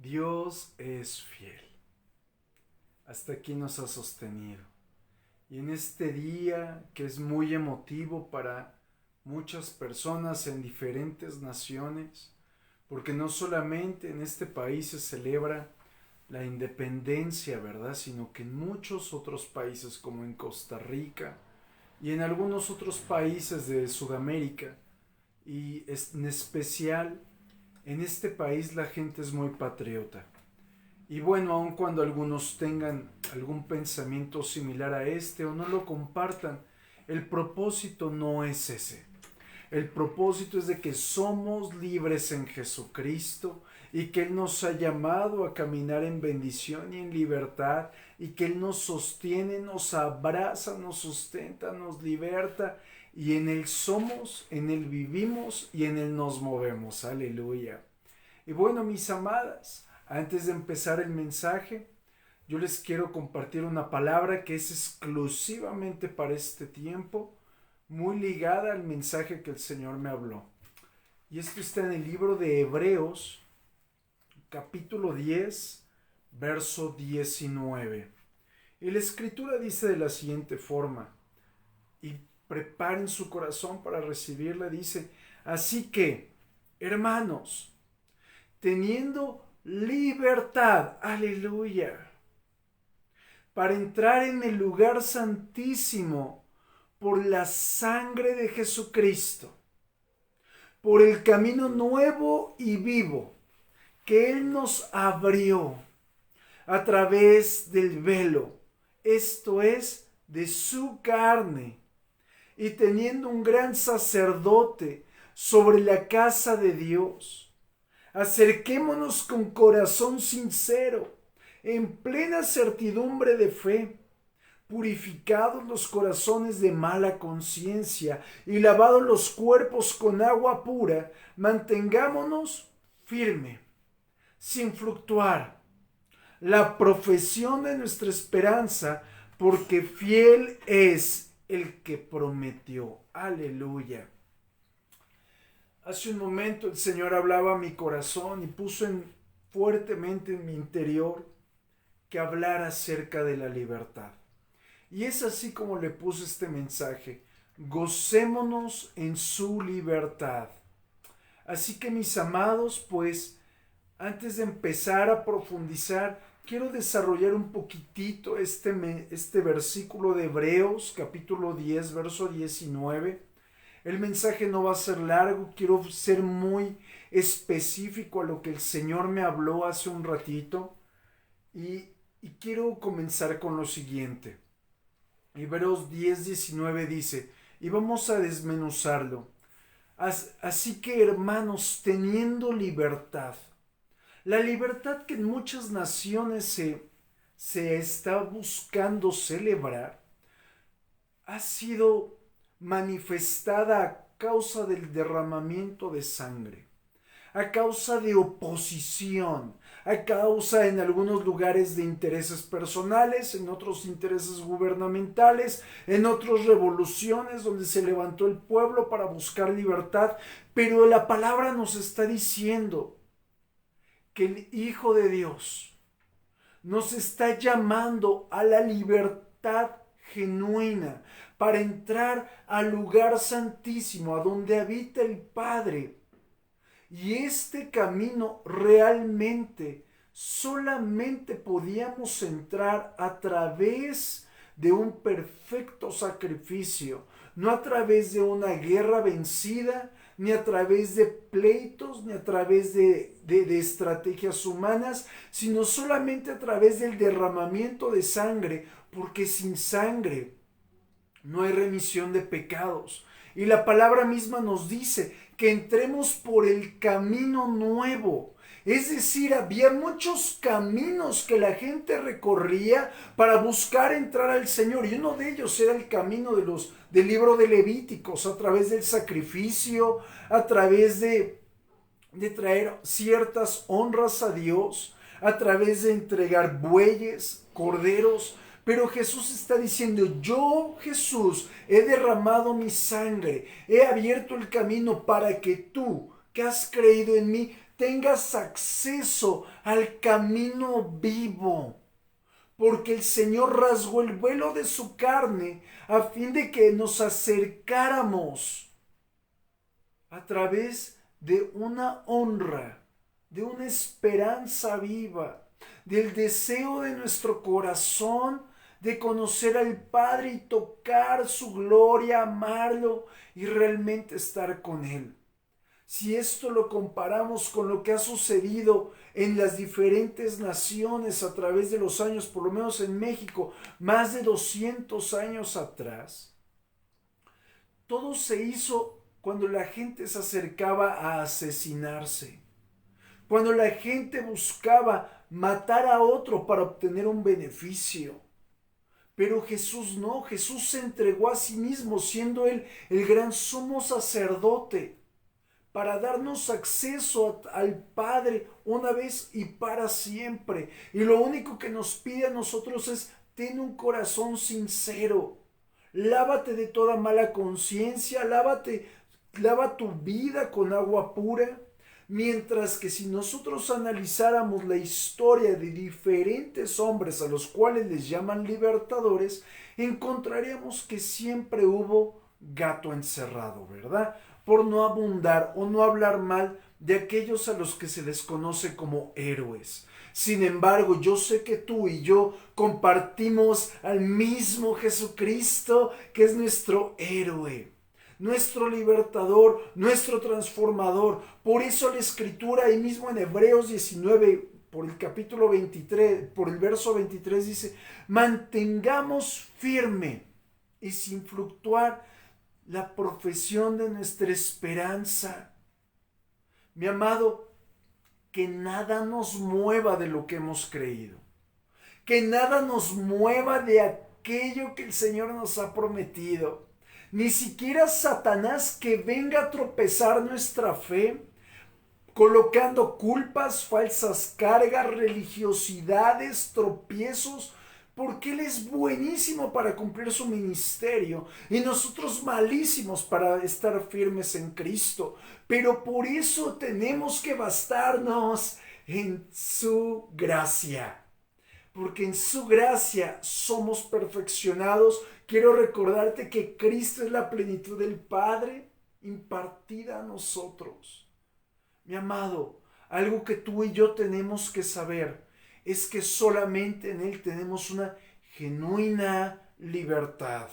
Dios es fiel. Hasta aquí nos ha sostenido. Y en este día que es muy emotivo para muchas personas en diferentes naciones, porque no solamente en este país se celebra la independencia, ¿verdad? Sino que en muchos otros países, como en Costa Rica y en algunos otros países de Sudamérica, y en especial en este país la gente es muy patriota. Y bueno, aun cuando algunos tengan algún pensamiento similar a este o no lo compartan, el propósito no es ese. El propósito es de que somos libres en Jesucristo y que Él nos ha llamado a caminar en bendición y en libertad y que Él nos sostiene, nos abraza, nos sustenta, nos liberta y en Él somos, en Él vivimos y en Él nos movemos. Aleluya. Y bueno, mis amadas, antes de empezar el mensaje, yo les quiero compartir una palabra que es exclusivamente para este tiempo, muy ligada al mensaje que el Señor me habló. Y esto está en el libro de Hebreos, capítulo 10, verso 19. Y la escritura dice de la siguiente forma, y preparen su corazón para recibirla, dice: así que, hermanos, teniendo libertad, aleluya, para entrar en el lugar santísimo por la sangre de Jesucristo, por el camino nuevo y vivo que Él nos abrió a través del velo, esto es, de su carne, y teniendo un gran sacerdote sobre la casa de Dios, acerquémonos con corazón sincero, en plena certidumbre de fe, purificados los corazones de mala conciencia y lavados los cuerpos con agua pura, mantengámonos firme, sin fluctuar, la profesión de nuestra esperanza, porque fiel es el que prometió. Aleluya. Hace un momento el Señor hablaba a mi corazón y puso fuertemente en mi interior que hablar acerca de la libertad. Y es así como le puse este mensaje: gocémonos en su libertad. Así que, mis amados, pues, antes de empezar a profundizar, quiero desarrollar un poquitito este versículo de Hebreos, capítulo 10, verso 19. El mensaje no va a ser largo, quiero ser muy específico a lo que el Señor me habló hace un ratito. Y quiero comenzar con lo siguiente. Hebreos 10, 19 dice, y vamos a desmenuzarlo. Así que, hermanos, teniendo libertad, la libertad que en muchas naciones se está buscando celebrar, ha sido manifestada a causa del derramamiento de sangre, a causa de oposición, a causa en algunos lugares de intereses personales, en otros intereses gubernamentales, en otras revoluciones donde se levantó el pueblo para buscar libertad. Pero la palabra nos está diciendo que el Hijo de Dios nos está llamando a la libertad genuina para entrar al lugar santísimo, a donde habita el Padre. Y este camino realmente solamente podíamos entrar a través de un perfecto sacrificio, no a través de una guerra vencida, ni a través de pleitos, ni a través de estrategias humanas, sino solamente a través del derramamiento de sangre, porque sin sangre no hay remisión de pecados. Y la palabra misma nos dice que entremos por el camino nuevo. Es decir, había muchos caminos que la gente recorría para buscar entrar al Señor. Y uno de ellos era el camino del libro de Levíticos, a través del sacrificio, a través de traer ciertas honras a Dios, a través de entregar bueyes, corderos. Pero Jesús está diciendo, yo, Jesús, he derramado mi sangre, he abierto el camino para que tú, que has creído en mí, tengas acceso al camino vivo. Porque el Señor rasgó el velo de su carne a fin de que nos acercáramos a través de una honra, de una esperanza viva, del deseo de nuestro corazón de conocer al Padre y tocar su gloria, amarlo y realmente estar con Él. Si esto lo comparamos con lo que ha sucedido en las diferentes naciones a través de los años, por lo menos en México, más de 200 años atrás, todo se hizo cuando la gente se acercaba a asesinarse, cuando la gente buscaba matar a otro para obtener un beneficio. Pero Jesús no, Jesús se entregó a sí mismo, siendo Él el gran sumo sacerdote, para darnos acceso al Padre una vez y para siempre. Y lo único que nos pide a nosotros es: ten un corazón sincero, lávate de toda mala conciencia, lava tu vida con agua pura. Mientras que si nosotros analizáramos la historia de diferentes hombres a los cuales les llaman libertadores, encontraríamos que siempre hubo gato encerrado, ¿verdad? Por no abundar o no hablar mal de aquellos a los que se les conoce como héroes. Sin embargo, yo sé que tú y yo compartimos al mismo Jesucristo, que es nuestro héroe, nuestro libertador, nuestro transformador. Por eso la Escritura, ahí mismo en Hebreos 19, por el capítulo 23, por el verso 23 dice: mantengamos firme y sin fluctuar la profesión de nuestra esperanza. Mi amado, que nada nos mueva de lo que hemos creído, que nada nos mueva de aquello que el Señor nos ha prometido. Ni siquiera Satanás, que venga a tropezar nuestra fe, colocando culpas, falsas cargas, religiosidades, tropiezos, porque Él es buenísimo para cumplir su ministerio y nosotros malísimos para estar firmes en Cristo. Pero por eso tenemos que bastarnos en su gracia, porque en su gracia somos perfeccionados. Quiero recordarte que Cristo es la plenitud del Padre impartida a nosotros. Mi amado, algo que tú y yo tenemos que saber es que solamente en Él tenemos una genuina libertad.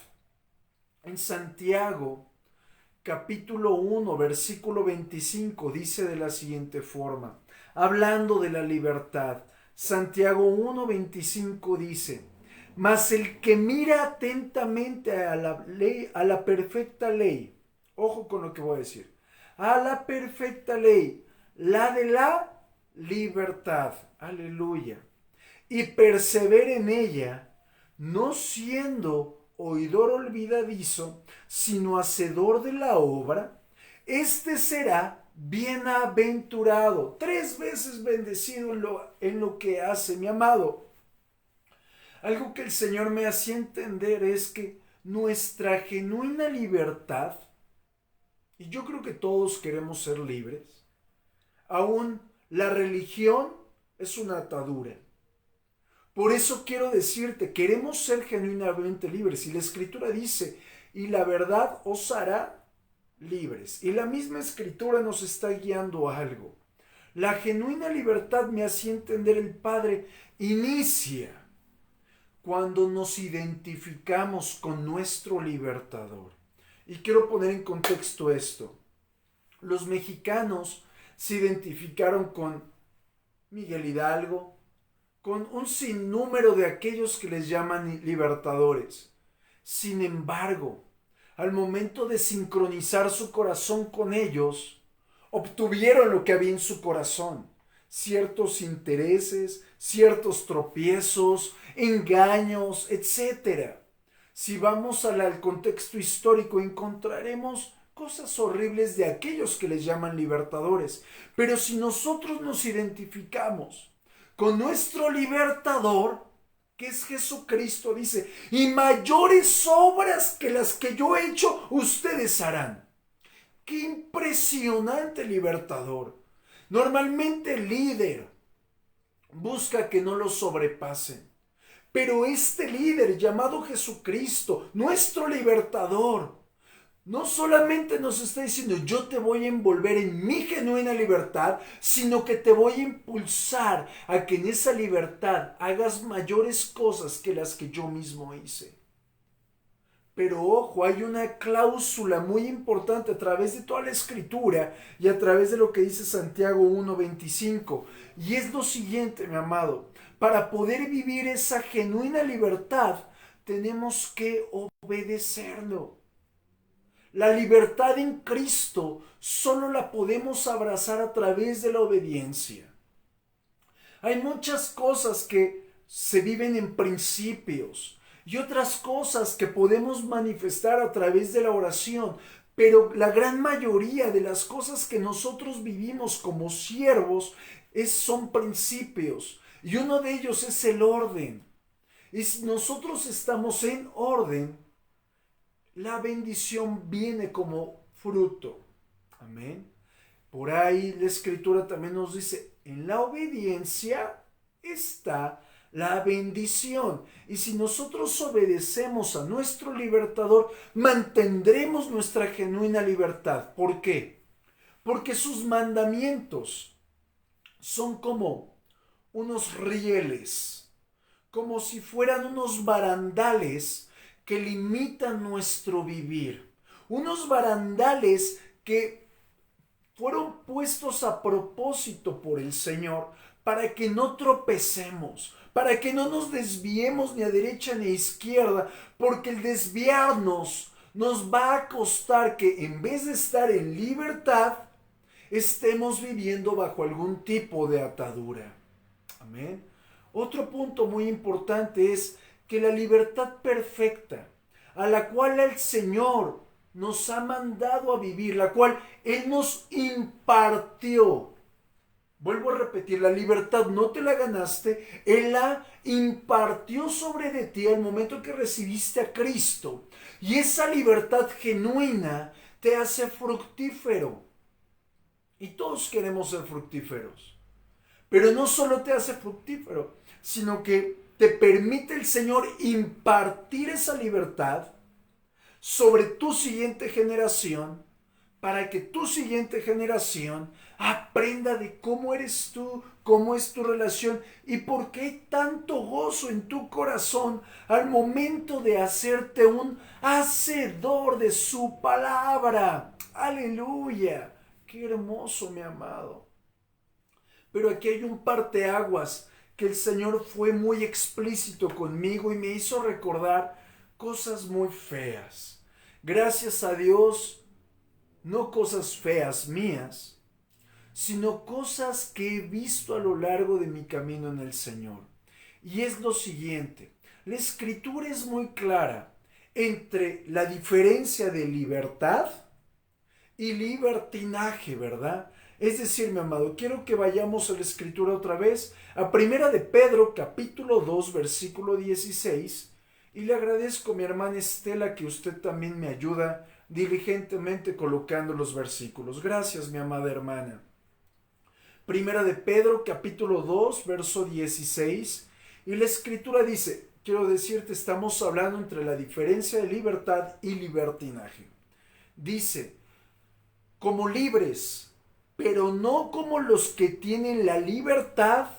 En Santiago, capítulo 1, versículo 25, dice de la siguiente forma, hablando de la libertad. Santiago 1, 25 dice: mas el que mira atentamente a la ley, a la perfecta ley, ojo con lo que voy a decir, a la perfecta ley, la de la libertad, aleluya, y persevera en ella, no siendo oidor olvidadizo, sino hacedor de la obra, este será bienaventurado, 3 veces bendecido en lo que hace. Mi amado, algo que el Señor me hacía entender es que nuestra genuina libertad, y yo creo que todos queremos ser libres, aún la religión es una atadura. Por eso quiero decirte, queremos ser genuinamente libres. Y la Escritura dice: y la verdad os hará libres. Y la misma Escritura nos está guiando a algo. La genuina libertad, me hacía entender el Padre, inicia cuando nos identificamos con nuestro libertador. Y quiero poner en contexto esto. Los mexicanos se identificaron con Miguel Hidalgo, con un sinnúmero de aquellos que les llaman libertadores. Sin embargo, al momento de sincronizar su corazón con ellos, obtuvieron lo que había en su corazón: ciertos intereses, ciertos tropiezos, engaños, etc. Si vamos al contexto histórico, encontraremos cosas horribles de aquellos que les llaman libertadores. Pero si nosotros nos identificamos con nuestro libertador, que es Jesucristo, dice: y mayores obras que las que yo he hecho, ustedes harán. ¡Qué impresionante libertador! Normalmente el líder busca que no lo sobrepasen. Pero este líder llamado Jesucristo, nuestro libertador, no solamente nos está diciendo yo te voy a envolver en mi genuina libertad, sino que te voy a impulsar a que en esa libertad hagas mayores cosas que las que yo mismo hice. Pero ojo, hay una cláusula muy importante a través de toda la escritura y a través de lo que dice Santiago 1:25. Y es lo siguiente, mi amado. Para poder vivir esa genuina libertad, tenemos que obedecerlo. La libertad en Cristo solo la podemos abrazar a través de la obediencia. Hay muchas cosas que se viven en principios y otras cosas que podemos manifestar a través de la oración, pero la gran mayoría de las cosas que nosotros vivimos como siervos son principios, y uno de ellos es el orden. Y si nosotros estamos en orden, la bendición viene como fruto. Amén. Por ahí la escritura también nos dice, en la obediencia está la bendición. Y si nosotros obedecemos a nuestro libertador, mantendremos nuestra genuina libertad. ¿Por qué? Porque sus mandamientos son como unos rieles, como si fueran unos barandales que limitan nuestro vivir. Unos barandales que fueron puestos a propósito por el Señor para que no tropecemos, para que no nos desviemos ni a derecha ni a izquierda, porque el desviarnos nos va a costar que en vez de estar en libertad, estemos viviendo bajo algún tipo de atadura. Amén. Otro punto muy importante es que la libertad perfecta, a la cual el Señor nos ha mandado a vivir, la cual Él nos impartió. Vuelvo a repetir, la libertad no te la ganaste, Él la impartió sobre de ti al momento que recibiste a Cristo. Y esa libertad genuina te hace fructífero. Y todos queremos ser fructíferos. Pero no solo te hace fructífero, sino que te permite el Señor impartir esa libertad sobre tu siguiente generación, para que tu siguiente generación aprenda de cómo eres tú, cómo es tu relación y por qué hay tanto gozo en tu corazón al momento de hacerte un hacedor de su palabra. Aleluya, qué hermoso, mi amado. Pero aquí hay un parteaguas que el Señor fue muy explícito conmigo y me hizo recordar cosas muy feas. Gracias a Dios, no cosas feas mías, sino cosas que he visto a lo largo de mi camino en el Señor. Y es lo siguiente, la Escritura es muy clara entre la diferencia de libertad y libertinaje, ¿verdad? Es decir, mi amado, quiero que vayamos a la Escritura otra vez, a Primera de Pedro, capítulo 2, versículo 16, y le agradezco a mi hermana Estela que usted también me ayuda diligentemente colocando los versículos. Gracias, mi amada hermana. Primera de Pedro, capítulo 2, verso 16, y la Escritura dice, quiero decirte, estamos hablando entre la diferencia de libertad y libertinaje. Dice, como libres, pero no como los que tienen la libertad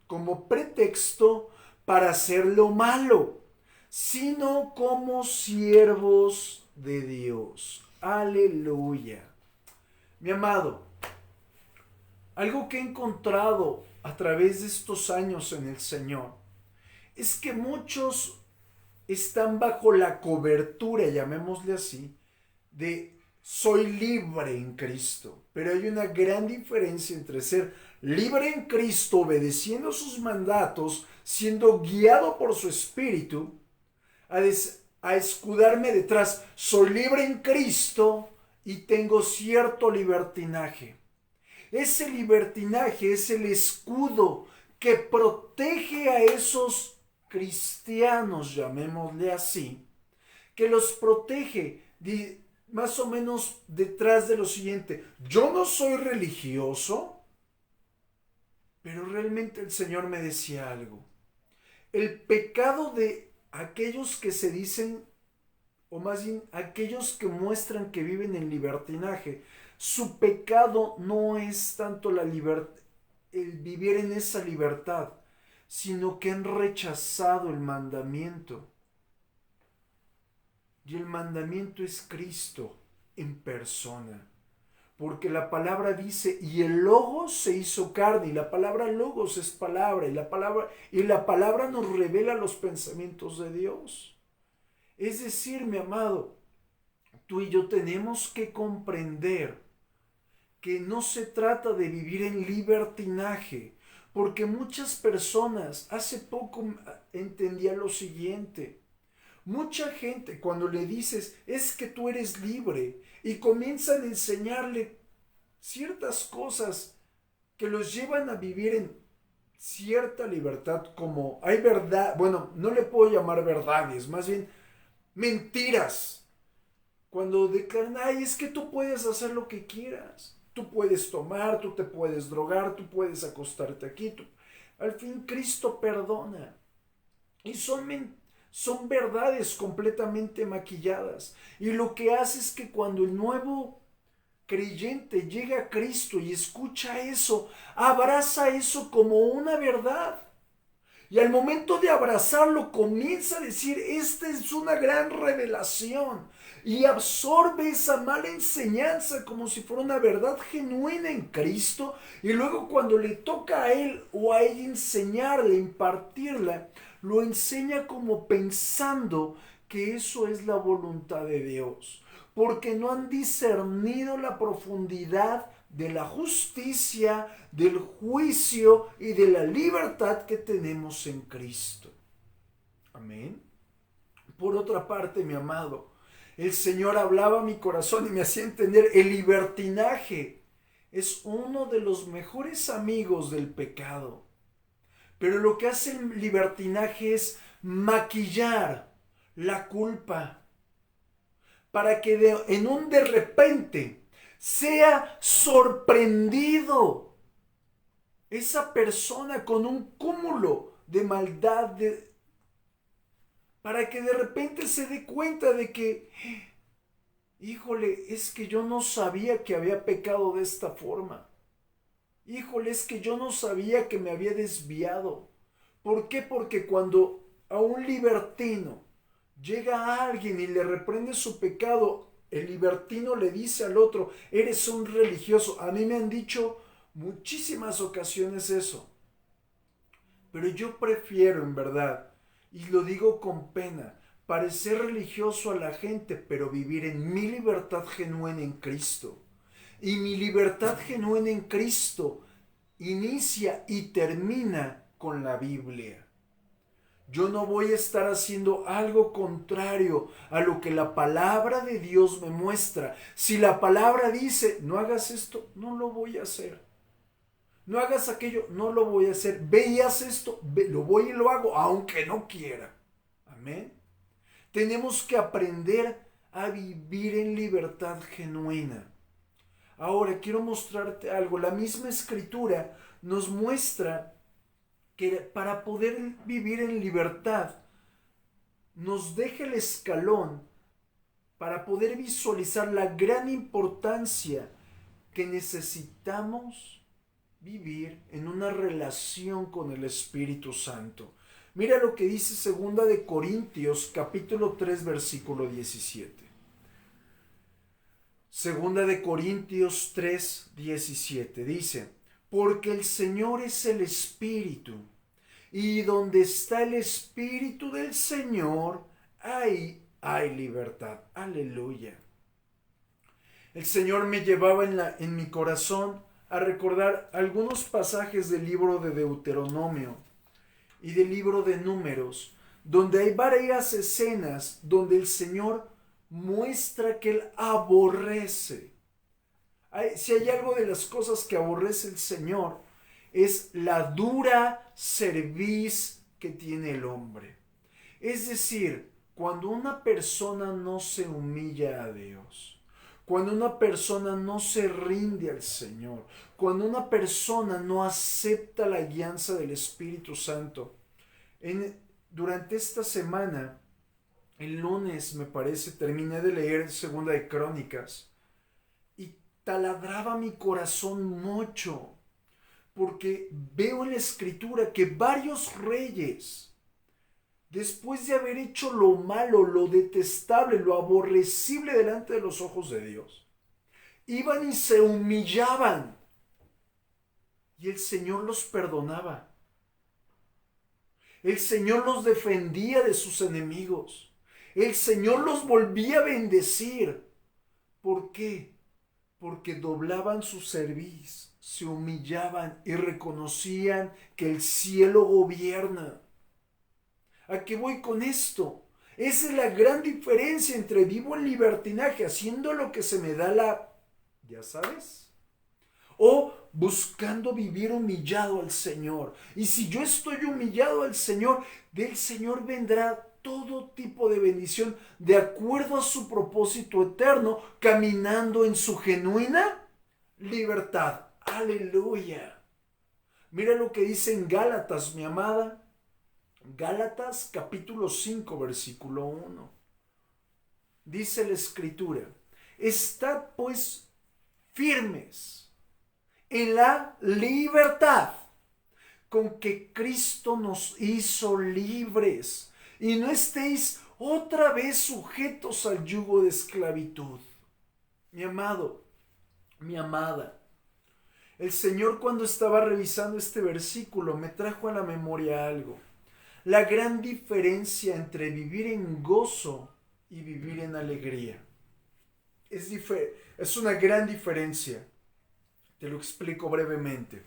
como pretexto para hacer lo malo, sino como siervos de Dios. Aleluya. Mi amado, algo que he encontrado a través de estos años en el Señor es que muchos están bajo la cobertura, llamémosle así, de soy libre en Cristo. Pero hay una gran diferencia entre ser libre en Cristo, obedeciendo sus mandatos, siendo guiado por su Espíritu, a escudarme detrás. Soy libre en Cristo y tengo cierto libertinaje. Ese libertinaje es el escudo que protege a esos cristianos, llamémosle así, que los protege más o menos detrás de lo siguiente. Yo no soy religioso, Pero realmente el Señor me decía algo. El pecado de aquellos que se dicen, o más bien aquellos que muestran que viven en libertinaje, su pecado no es tanto el vivir en esa libertad, sino que han rechazado el mandamiento. Y el mandamiento es Cristo en persona. Porque la palabra dice, y el Logos se hizo carne, y la palabra Logos es palabra, y la palabra nos revela los pensamientos de Dios. Es decir, mi amado, tú y yo tenemos que comprender que no se trata de vivir en libertinaje, porque muchas personas, hace poco entendía lo siguiente. Mucha gente cuando le dices, es que tú eres libre, y comienzan a enseñarle ciertas cosas que los llevan a vivir en cierta libertad, como hay verdad, bueno, no le puedo llamar verdades, más bien mentiras. Cuando declaran, ay, es que tú puedes hacer lo que quieras, tú puedes tomar, tú te puedes drogar, tú puedes acostarte aquí, al fin Cristo perdona. Y son verdades completamente maquilladas. Y lo que hace es que cuando el nuevo creyente llega a Cristo y escucha eso, abraza eso como una verdad. Y al momento de abrazarlo comienza a decir, esta es una gran revelación. Y absorbe esa mala enseñanza como si fuera una verdad genuina en Cristo. Y luego cuando le toca a él o a ella enseñarla, impartirla, lo enseña como pensando que eso es la voluntad de Dios. Porque no han discernido la profundidad de la justicia, del juicio y de la libertad que tenemos en Cristo. Amén. Por otra parte, mi amado, el Señor hablaba a mi corazón y me hacía entender el libertinaje es uno de los mejores amigos del pecado. Pero lo que hace el libertinaje es maquillar la culpa para que en un de repente sea sorprendido esa persona con un cúmulo de maldad, para que de repente se dé cuenta de que, híjole, es que yo no sabía que había pecado de esta forma. Híjole, es que yo no sabía que me había desviado. ¿Por qué? Porque cuando a un libertino llega alguien y le reprende su pecado, el libertino le dice al otro, eres un religioso. A mí me han dicho muchísimas ocasiones eso. Pero yo prefiero, en verdad, y lo digo con pena, parecer religioso a la gente, pero vivir en mi libertad genuina en Cristo. Y mi libertad genuina en Cristo inicia y termina con la Biblia. Yo no voy a estar haciendo algo contrario a lo que la palabra de Dios me muestra. Si la palabra dice, no hagas esto, no lo voy a hacer. No hagas aquello, no lo voy a hacer. Ve y haz esto, lo voy y lo hago, aunque no quiera. Amén. Tenemos que aprender a vivir en libertad genuina. Ahora quiero mostrarte algo. La misma escritura nos muestra que para poder vivir en libertad nos deja el escalón para poder visualizar la gran importancia que necesitamos vivir en una relación con el Espíritu Santo. Mira lo que dice 2 de Corintios capítulo 3 versículo 17. 2 de Corintios 3, 17 dice, porque el Señor es el Espíritu, y donde está el Espíritu del Señor, ahí hay libertad. Aleluya. El Señor me llevaba en mi corazón a recordar algunos pasajes del libro de Deuteronomio y del libro de Números, donde hay varias escenas donde el Señor muestra que Él aborrece. Si hay algo de las cosas que aborrece el Señor, es la dura cerviz que tiene el hombre. Es decir, cuando una persona no se humilla a Dios, cuando una persona no se rinde al Señor, cuando una persona no acepta la guianza del Espíritu Santo. Durante esta semana, el lunes me parece, terminé de leer Segunda de Crónicas y taladraba mi corazón mucho, porque veo en la Escritura que varios reyes, después de haber hecho lo malo, lo detestable, lo aborrecible delante de los ojos de Dios, iban y se humillaban y el Señor los perdonaba. El Señor los defendía de sus enemigos. El Señor los volvía a bendecir. ¿Por qué? Porque doblaban su cerviz, se humillaban y reconocían que el cielo gobierna. ¿A qué voy con esto? Esa es la gran diferencia entre vivo en libertinaje, haciendo lo que se me da ya sabes, o buscando vivir humillado al Señor. Y si yo estoy humillado al Señor, del Señor vendrá todo tipo de bendición de acuerdo a su propósito eterno, caminando en su genuina libertad. Aleluya. Mira lo que dice en Gálatas, mi amada. Gálatas capítulo 5, versículo 1. Dice la Escritura: estad pues firmes en la libertad con que Cristo nos hizo libres, y no estéis otra vez sujetos al yugo de esclavitud. Mi amado, mi amada, el Señor, cuando estaba revisando este versículo, me trajo a la memoria algo. La gran diferencia entre vivir en gozo y vivir en alegría. Es una gran diferencia. Te lo explico brevemente.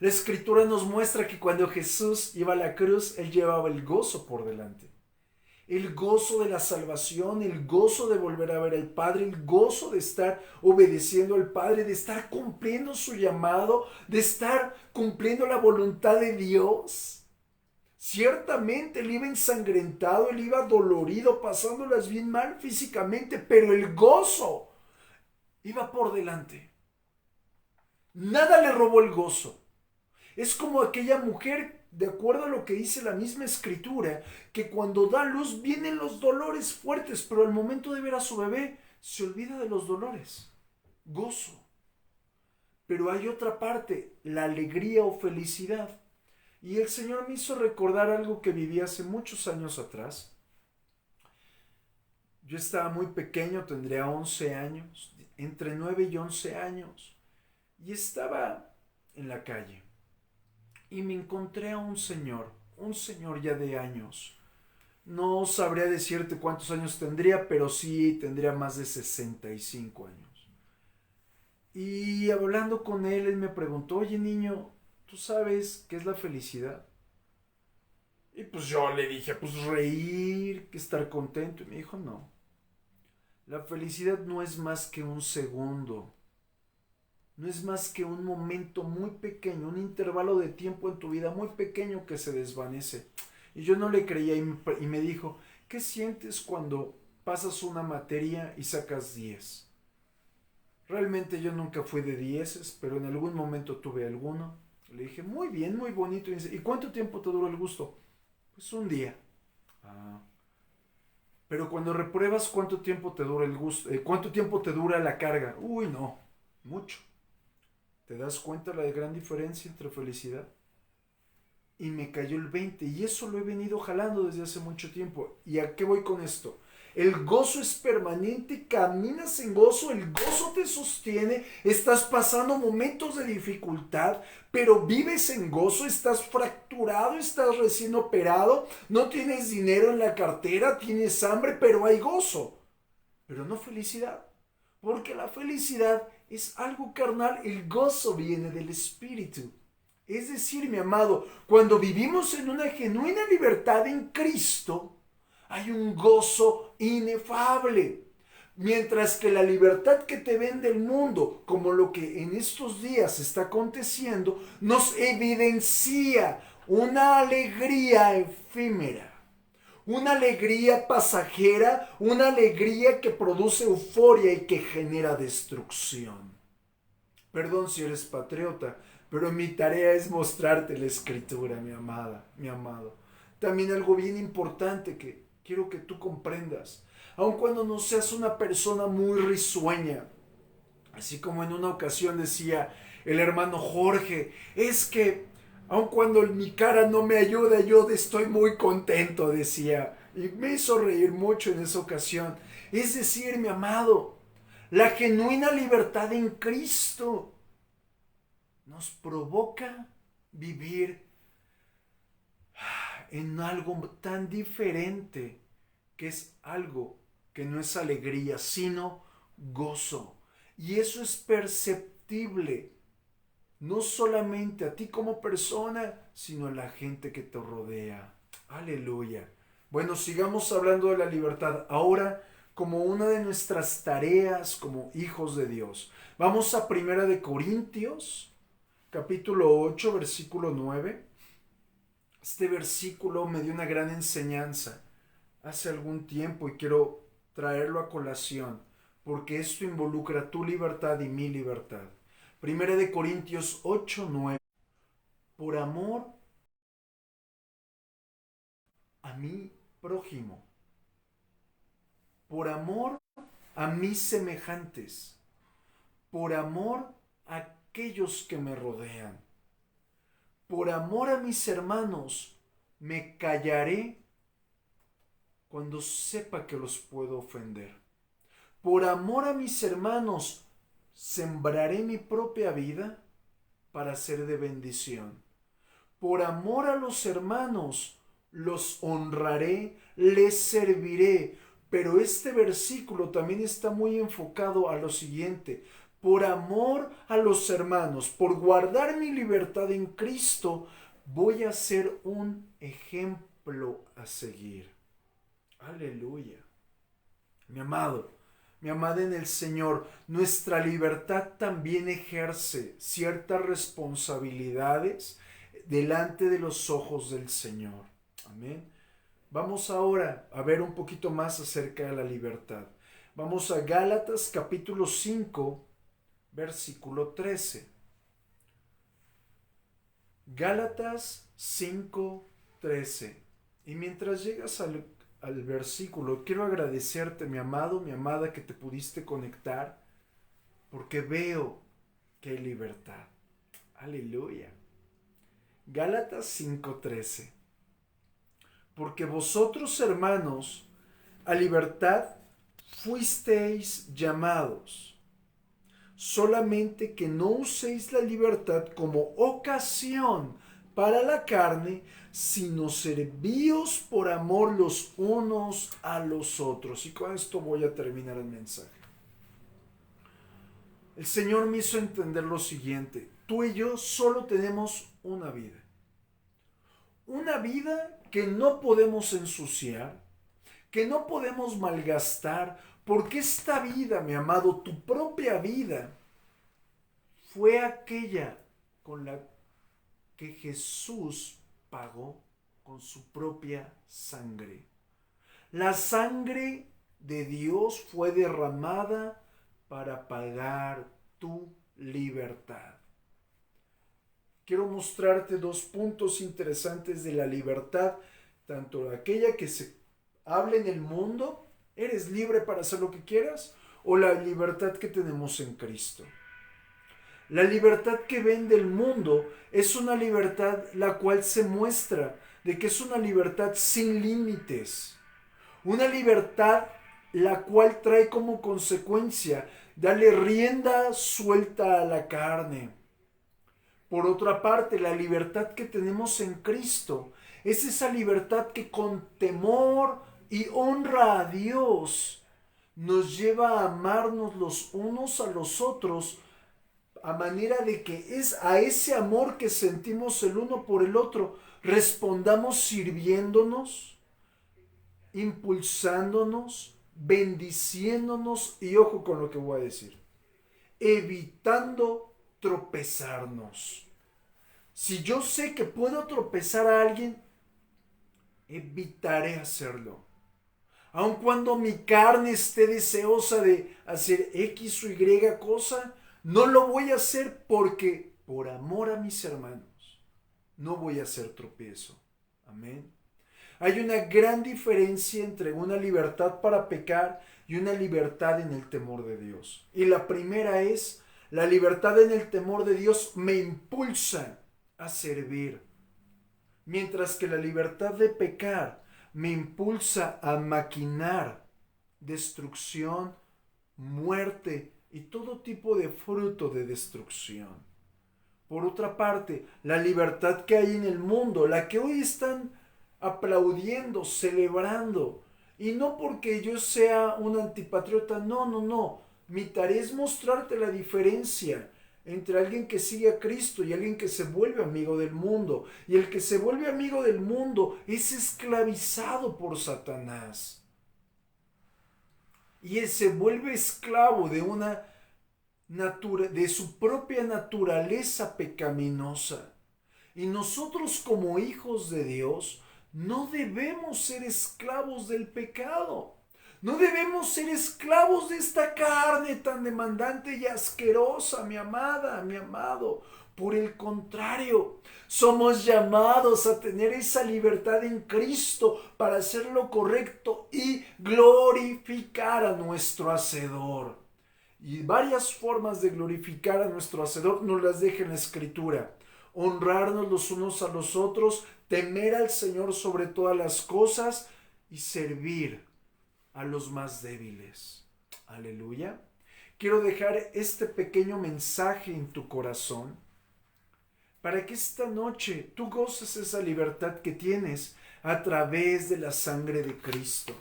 La Escritura nos muestra que cuando Jesús iba a la cruz, Él llevaba el gozo por delante. El gozo de la salvación, el gozo de volver a ver al Padre, el gozo de estar obedeciendo al Padre, de estar cumpliendo su llamado, de estar cumpliendo la voluntad de Dios. Ciertamente Él iba ensangrentado, Él iba dolorido, pasándolas bien mal físicamente, pero el gozo iba por delante. Nada le robó el gozo. Es como aquella mujer, de acuerdo a lo que dice la misma Escritura, que cuando da luz vienen los dolores fuertes, pero al momento de ver a su bebé se olvida de los dolores. Gozo. Pero hay otra parte, la alegría o felicidad. Y el Señor me hizo recordar algo que viví hace muchos años atrás. Yo estaba muy pequeño, tendría 11 años, entre 9 y 11 años, y estaba en la calle. Y me encontré a un señor ya de años. No sabría decirte cuántos años tendría, pero sí tendría más de 65 años. Y hablando con él, él me preguntó: oye, niño, ¿tú sabes qué es la felicidad? Y pues yo le dije: pues reír, que estar contento. Y me dijo: no. La felicidad no es más que un segundo. No es más que un momento muy pequeño, un intervalo de tiempo en tu vida muy pequeño que se desvanece. Y yo no le creía y me dijo: ¿qué sientes cuando pasas una materia y sacas 10? Realmente yo nunca fui de 10, pero en algún momento tuve alguno. Le dije: muy bien, muy bonito. Y dice: ¿y cuánto tiempo te duró el gusto? Pues un día. Ah. Pero cuando repruebas, ¿cuánto tiempo te dura el gusto? ¿Cuánto tiempo te dura la carga? Uy, no, mucho. ¿Te das cuenta la gran diferencia entre felicidad? Y me cayó el 20, y eso lo he venido jalando desde hace mucho tiempo. ¿Y a qué voy con esto? El gozo es permanente, caminas en gozo, el gozo te sostiene, estás pasando momentos de dificultad, pero vives en gozo, estás fracturado, estás recién operado, no tienes dinero en la cartera, tienes hambre, pero hay gozo. Pero no felicidad, porque la felicidad es algo carnal, el gozo viene del Espíritu. Es decir, mi amado, cuando vivimos en una genuina libertad en Cristo, hay un gozo inefable. Mientras que la libertad que te vende el mundo, como lo que en estos días está aconteciendo, nos evidencia una alegría efímera, una alegría pasajera, una alegría que produce euforia y que genera destrucción. Perdón si eres patriota, pero mi tarea es mostrarte la escritura, mi amada, mi amado. También algo bien importante que quiero que tú comprendas, aun cuando no seas una persona muy risueña, así como en una ocasión decía el hermano Jorge, es que aun cuando mi cara no me ayuda, yo estoy muy contento, decía, y me hizo reír mucho en esa ocasión. Es decir, mi amado, la genuina libertad en Cristo nos provoca vivir en algo tan diferente, que es algo que no es alegría, sino gozo. Y eso es perceptible, no solamente a ti como persona, sino a la gente que te rodea. Aleluya. Bueno, sigamos hablando de la libertad. Ahora, como una de nuestras tareas como hijos de Dios. Vamos a Primera de Corintios, capítulo 8, versículo 9. Este versículo me dio una gran enseñanza hace algún tiempo y quiero traerlo a colación, porque esto involucra tu libertad y mi libertad. Primera de Corintios 8, 9. Por amor a mi prójimo, por amor a mis semejantes, por amor a aquellos que me rodean, por amor a mis hermanos, me callaré cuando sepa que los puedo ofender. Por amor a mis hermanos, sembraré mi propia vida para ser de bendición. Por amor a los hermanos, los honraré, les serviré. Pero este versículo también está muy enfocado a lo siguiente. Por amor a los hermanos, por guardar mi libertad en Cristo, voy a ser un ejemplo a seguir. Aleluya. Mi amado, mi amada en el Señor, nuestra libertad también ejerce ciertas responsabilidades delante de los ojos del Señor. Amén. Vamos ahora a ver un poquito más acerca de la libertad. Vamos a Gálatas capítulo 5, versículo 13. Gálatas 5, 13. Y mientras llegas al versículo, quiero agradecerte, mi amado, mi amada, que te pudiste conectar, porque veo que hay libertad. Aleluya. Gálatas 5:13. Porque vosotros, hermanos, a libertad fuisteis llamados, solamente que no uséis la libertad como ocasión para la carne, sino servíos por amor los unos a los otros. Y con esto voy a terminar el mensaje. El Señor me hizo entender lo siguiente: tú y yo solo tenemos una vida. Una vida que no podemos ensuciar, que no podemos malgastar, porque esta vida, mi amado, tu propia vida, fue aquella con la que Jesús pagó con su propia sangre. La sangre de Dios fue derramada para pagar tu libertad. Quiero mostrarte dos puntos interesantes de la libertad, tanto aquella que se habla en el mundo, eres libre para hacer lo que quieras, o la libertad que tenemos en Cristo. La libertad que ven del mundo es una libertad la cual se muestra de que es una libertad sin límites. Una libertad la cual trae como consecuencia darle rienda suelta a la carne. Por otra parte, la libertad que tenemos en Cristo es esa libertad que con temor y honra a Dios nos lleva a amarnos los unos a los otros, a manera de que es a ese amor que sentimos el uno por el otro, respondamos sirviéndonos, impulsándonos, bendiciéndonos y ojo con lo que voy a decir, evitando tropezarnos. Si yo sé que puedo tropezar a alguien, evitaré hacerlo. Aun cuando mi carne esté deseosa de hacer X o Y cosa, no lo voy a hacer porque por amor a mis hermanos no voy a hacer tropiezo. Amén. Hay una gran diferencia entre una libertad para pecar y una libertad en el temor de Dios. Y la primera es, la libertad en el temor de Dios me impulsa a servir, mientras que la libertad de pecar me impulsa a maquinar destrucción, muerte y todo tipo de fruto de destrucción. Por otra parte, la libertad que hay en el mundo, la que hoy están aplaudiendo, celebrando, y no porque yo sea un antipatriota, no. Mi tarea es mostrarte la diferencia entre alguien que sigue a Cristo y alguien que se vuelve amigo del mundo. Y el que se vuelve amigo del mundo es esclavizado por Satanás. Y él se vuelve esclavo de su propia naturaleza pecaminosa. Y nosotros como hijos de Dios no debemos ser esclavos del pecado. No debemos ser esclavos de esta carne tan demandante y asquerosa, mi amada, mi amado. Por el contrario, somos llamados a tener esa libertad en Cristo para hacer lo correcto y glorificar a nuestro Hacedor. Y varias formas de glorificar a nuestro Hacedor nos las deja en la Escritura. Honrarnos los unos a los otros, temer al Señor sobre todas las cosas y servir a los más débiles. Aleluya. Quiero dejar este pequeño mensaje en tu corazón para que esta noche tú goces esa libertad que tienes a través de la sangre de Cristo.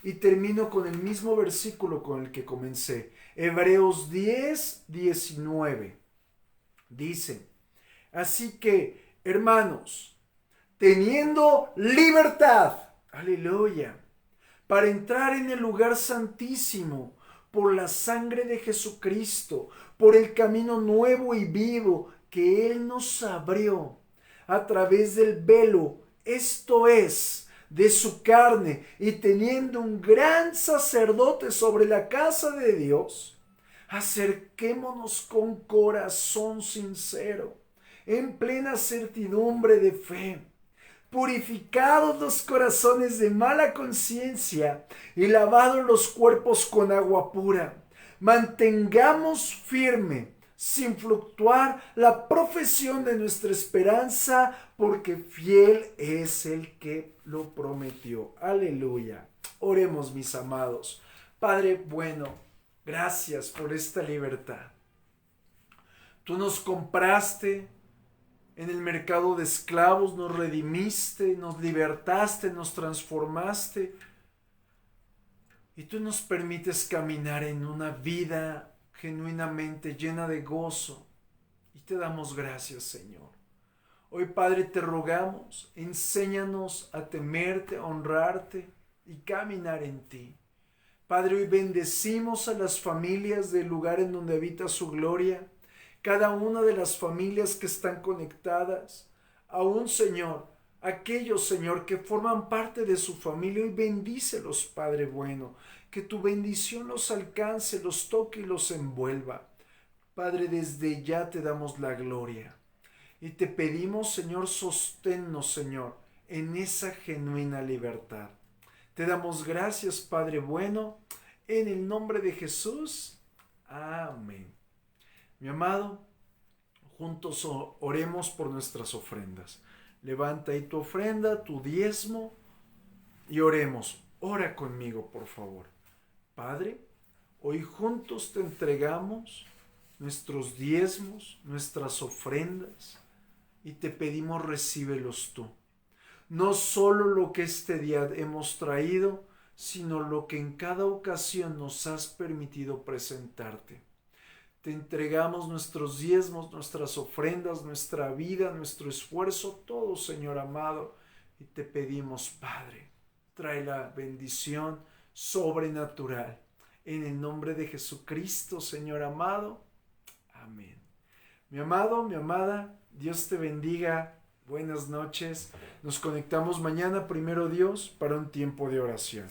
Y termino con el mismo versículo con el que comencé. Hebreos 10:19. Dice: así que, hermanos, teniendo libertad, aleluya, para entrar en el lugar santísimo por la sangre de Jesucristo, por el camino nuevo y vivo que Él nos abrió a través del velo, esto es, de su carne, y teniendo un gran sacerdote sobre la casa de Dios, acerquémonos con corazón sincero, en plena certidumbre de fe, purificados los corazones de mala conciencia y lavados los cuerpos con agua pura. Mantengamos firme, sin fluctuar, la profesión de nuestra esperanza, porque fiel es el que lo prometió. Aleluya. Oremos, mis amados. Padre bueno, gracias por esta libertad. Tú nos compraste en el mercado de esclavos, nos redimiste, nos libertaste, nos transformaste. Y tú nos permites caminar en una vida genuinamente llena de gozo. Y te damos gracias, Señor. Hoy, Padre, te rogamos, enséñanos a temerte, a honrarte y caminar en ti. Padre, hoy bendecimos a las familias del lugar en donde habita su gloria, cada una de las familias que están conectadas, aún, Señor, aquellos, Señor, que forman parte de su familia, y bendícelos, Padre bueno, que tu bendición los alcance, los toque y los envuelva. Padre, desde ya te damos la gloria y te pedimos, Señor, sosténnos, Señor, en esa genuina libertad. Te damos gracias, Padre bueno, en el nombre de Jesús. Amén. Mi amado, juntos oremos por nuestras ofrendas. Levanta ahí tu ofrenda, tu diezmo, y oremos. Ora conmigo, por favor. Padre, hoy juntos te entregamos nuestros diezmos, nuestras ofrendas, y te pedimos recíbelos tú. No solo lo que este día hemos traído, sino lo que en cada ocasión nos has permitido presentarte. Te entregamos nuestros diezmos, nuestras ofrendas, nuestra vida, nuestro esfuerzo, todo, Señor amado, y te pedimos, Padre, trae la bendición sobrenatural. En el nombre de Jesucristo, Señor amado. Amén. Mi amado, mi amada, Dios te bendiga Buenas noches. Nos conectamos mañana, primero Dios, para un tiempo de oración.